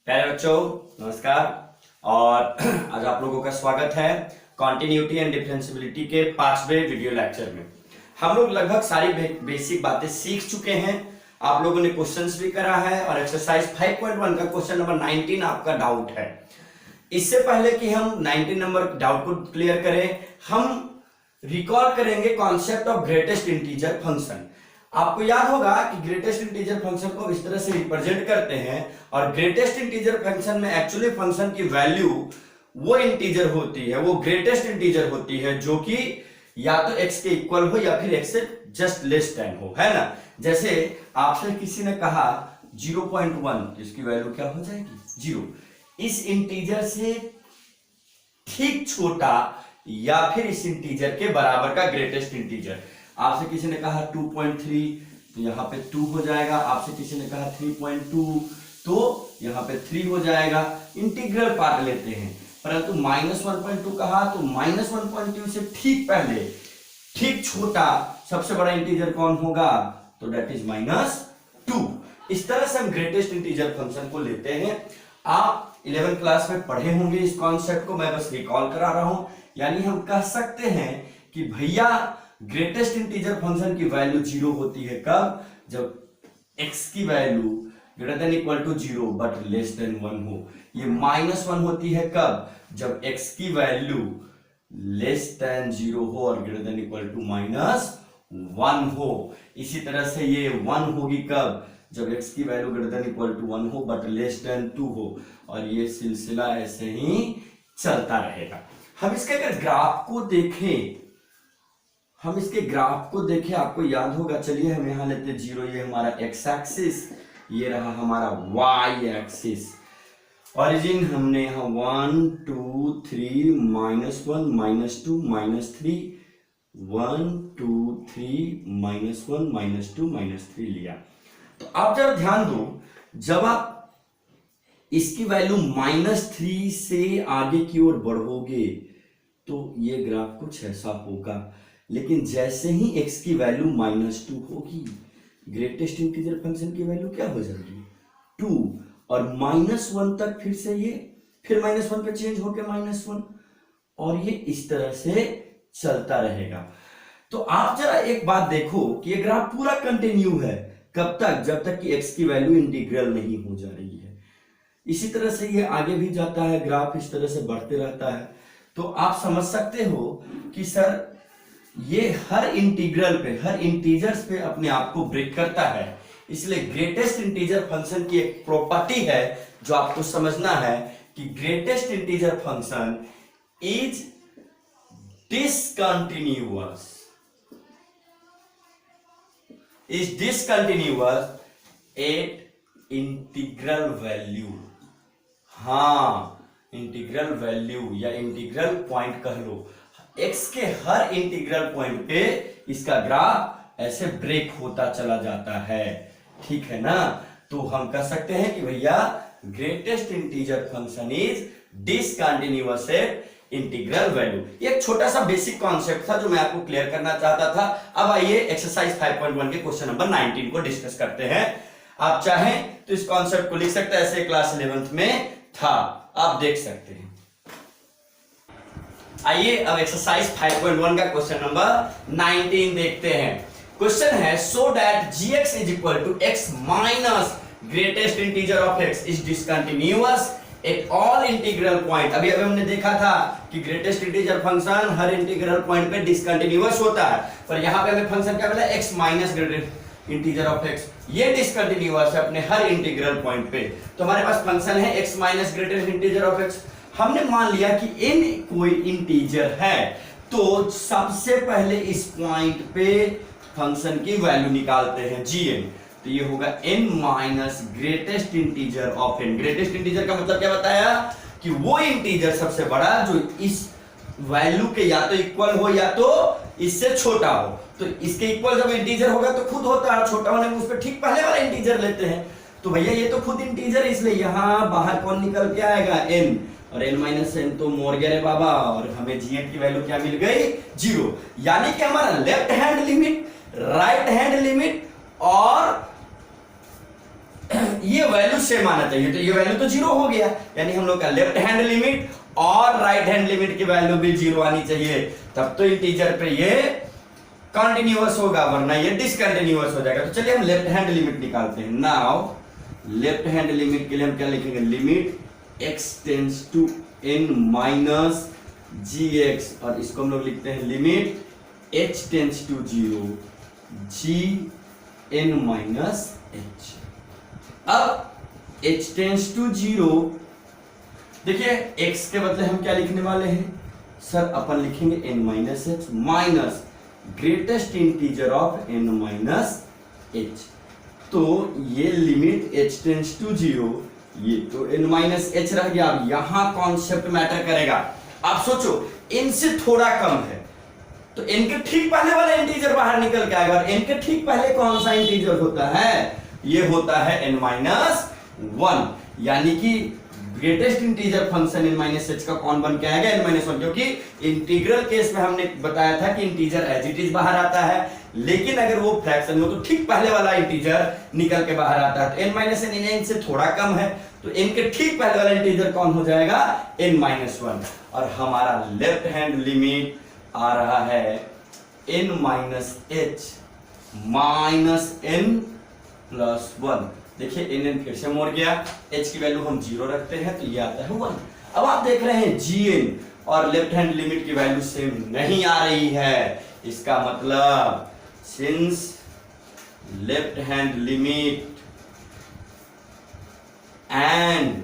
प्यारे बच्चों नमस्कार। और आज आप लोगों का स्वागत है कॉन्टिन्यूटी एंड डिफरेंशियबिलिटी के 5वें वीडियो लेक्चर में। हम लोग लगभग सारी बेसिक बातें सीख चुके हैं। आप लोगों ने क्वेश्चंस भी करा है और एक्सरसाइज 5.1 का क्वेश्चन नंबर 19 आपका डाउट है। इससे पहले कि हम 19 नंबर डाउट को क्लियर करें, हम रिकॉल करेंगे concept of greatest integer function. आपको याद होगा कि ग्रेटेस्ट इंटीजर फंक्शन को इस तरह से रिप्रेजेंट करते हैं और ग्रेटेस्ट इंटीजर फंक्शन में एक्चुअली फंक्शन की वैल्यू वो इंटीजर होती है, वो ग्रेटेस्ट इंटीजर होती है जो कि या तो x के इक्वल हो या फिर x से जस्ट लेस देन हो, है ना। जैसे आपसे किसी ने कहा 0.1, इसकी वैल्यू क्या हो जाएगी 0। इस इंटीजर से ठीक छोटा या फिर इस इंटीजर के बराबर का ग्रेटेस्ट इंटीजर। आपसे किसी ने कहा 2.3 तो यहाँ पे 2 हो जाएगा। आपसे किसी ने कहा 3.2 तो यहाँ पे 3 हो जाएगा। इंटीग्रल पार्ट लेते हैं, परंतु -1.2 कहा तो -1.2 से ठीक पहले ठीक छोटा सबसे बड़ा इंटीजर कौन होगा, तो डेट इज -2। इस तरह से हम ग्रेटेस्ट इंटीजर फंक्शन को लेते हैं। आप 11th क्लास में पढ़े होंगे इस कॉन्सेप्ट को, मैं बस रिकॉल करा रहा हूं। यानी हम कह सकते हैं कि भैया ग्रेटेस्ट इंटीजर फंक्शन की वैल्यू 0 होती है कब, जब x की value greater than equal to 0 but less than 1 हो। ये -1 होती है कब, जब x की वैल्यू लेस देन 0 हो और ग्रेटर देन इक्वल टू -1 हो। इसी तरह से ये 1 होगी कब, जब x की value greater than equal to 1 हो बट लेस देन 2 हो। और ये सिलसिला ऐसे ही चलता रहेगा। हम इसके अगर ग्राफ को देखें, आपको याद होगा। चलिए हम यहां लेते 0, ये हमारा x एक्सिस, ये रहा हमारा y एक्सिस। ओरिजिन हमने यहां 1 2 3 -1 -2 -3 1 2 3 -1 -2 -3 लिया। तो आप जरा ध्यान दो, जब आप इसकी वैल्यू -3 से आगे की ओर बढ़ोगे तो ये ग्राफ कुछ ऐसा होगा। लेकिन जैसे ही x की वैल्यू -2 होगी, ग्रेटेस्ट इंटीजर फंक्शन की वैल्यू क्या हो जाएगी 2, और -1 तक फिर से ये फिर -1 पे चेंज होके -1, और ये इस तरह से चलता रहेगा। तो आप जरा एक बात देखो कि ये ग्राफ पूरा कंटिन्यू है। कब तक, जब तक कि x की वैल्यू इंटीग्रल नहीं हो जा रही है। इसी तरह से ये आगे भी जाता है, ग्राफ इस तरह से बढ़ते रहता है। तो आप समझ सकते हो कि सर ये हर इंटीग्रल पे, हर इंटीजर्स पे अपने आप को ब्रेक करता है। इसलिए ग्रेटेस्ट इंटीजर फंक्शन की एक प्रॉपर्टी है जो आपको समझना है कि greatest integer function is discontinuous at integral value. हाँ, इंटीग्रल वैल्यू या इंटीग्रल पॉइंट कह लो। x के हर इंटीग्रल पॉइंट पे इसका ग्राफ ऐसे ब्रेक होता चला जाता है, ठीक है ना। तो हम कह सकते हैं कि भैया greatest integer function is discontinuous at integral value. ये एक छोटा सा बेसिक कॉन्सेप्ट था जो मैं आपको क्लियर करना चाहता था। अब आइए एक्सरसाइज 5.1 के क्वेश्चन नंबर 19 को डिस्कस करते हैं। आप चाहें तो इस कॉन्सेप्ट को लिख सकते हैं, ऐसे क्लास 11th में था, आप देख सकते हैं। आइए अब एक्सरसाइज 5.1 का क्वेश्चन नंबर 19 देखते हैं। क्वेश्चन है so that gx is equal to x minus greatest integer of x is discontinuous at all integral point. अभी हमने देखा था कि ग्रेटेस्ट इंटीजर फंक्शन हर इंटीग्रल पॉइंट पे डिसकंटिन्यूअस होता है, पर यहां पे हमें फंक्शन क्या मिला, x minus greatest integer of x, ये डिसकंटिन्यूअस है अपने हर इंटीग्रल पॉइंट पे। तो हमारे पास फंक्शन है x minus greatest integer of x। हमने मान लिया कि n कोई इंटीजर है, तो सबसे पहले इस पॉइंट पे फंक्शन की वैल्यू निकालते हैं gn। तो ये होगा n minus greatest integer of n। Greatest integer का मतलब क्या बताया कि वो इंटीजर सबसे बड़ा जो इस वैल्यू के या तो इक्वल हो या तो इससे छोटा हो। तो इसके इक्वल जब इंटीजर होगा तो खुद होता है, छोटा होने में उस पर ठीक पहले वाला इंटीजर लेते हैं। तो भैया ये तो खुद इंटीजर है, इसलिए यहां बाहर कौन निकल के आएगा n, और n माइनस n तो मोर गया रे बाबा, और हमें gn की वैल्यू क्या मिल गई 0। यानी कि हमारा left hand limit, right hand limit और ये वैल्यू सेम आना चाहिए, तो ये वैल्यू तो जीरो हो गया, यानी हम लोग का लेफ्ट हैंड लिमिट और राइट हैंड लिमिट की वैल्यू भी जीरो आनी चाहिए, तब तो इंटीजर पे ये कंटिन्यूअस होगा, वरना ये डिसकंटिन्यूअस हो जाएगा। तो चलिए हम लेफ्ट हैंड लिमिट निकालते हैं। नाउ लेफ्ट हैंड लिमिट के लिए हम क्या लिखेंगे, limit x tends to n minus gx, और इसको हम लोग लिखते हैं limit h tends to 0 gn minus h। अब h टेंड्स टू 0, देखिए x के बदले हम क्या लिखने वाले हैं सर, अपन लिखेंगे n minus h minus greatest integer of n minus h। तो ये लिमिट h टेंड्स टू 0, ये तो n माइनस h रह गया। अब यहां कॉन्सेप्ट मैटर करेगा। आप सोचो n से थोड़ा कम है तो n के ठीक पहले वाला इंटीजर बाहर निकल के आएगा, और n के ठीक पहले कौन सा इंटीजर होता है, ये होता है n माइनस 1, यानी कि greatest integer function n minus h का कौन बन के आएगा, n माइनस 1, क्योंकि इंटीग्रल केस में हमने बताया था कि इंटीजर एज इट इज बाहर आता है, लेकिन अगर वो फ्रैक्शन में तो ठीक पहले वाला इंटीजर निकल के बाहर आता है। तो n माइनस n से थोड़ा कम है, तो n के ठीक पहले वाला इंटीजर कौन हो जाएगा, n माइनस 1, और हमारा लेफ्ट हैंड लिमिट आ रहा है n minus h minus n plus 1। देखिए n फिर से मोड़ गया, h की वैल्यू हम 0 रखते हैं, तो ये आता है 1। अब आप देख रहे हैं gn और लेफ्ट हैंड लिमिट की वैल्यू सेम नहीं आ रही है, इसका मतलब since left hand limit and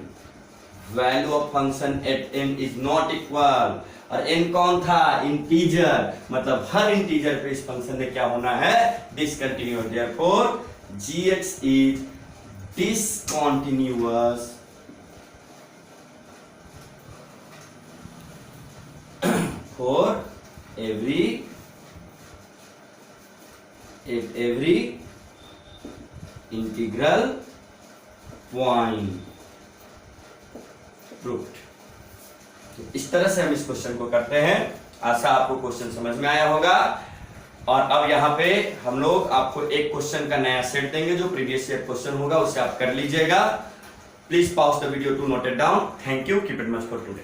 value of function at n is not equal, और n कौन था, इंटीजर, मतलब हर इंटीजर पे इस फंक्शन में क्या होना है, discontinuous. Therefore gx is discontinuous for every integral point proved। तो इस तरह से हम इस क्वेश्चन को करते हैं। आशा आपको क्वेश्चन समझ में आया होगा। और अब यहाँ पे हम लोग आपको एक क्वेश्चन का नया सेट देंगे, जो प्रीवियस ईयर क्वेश्चन होगा उसे आप कर लीजिएगा। Please pause the video to note it down. Thank you, keep it much for today.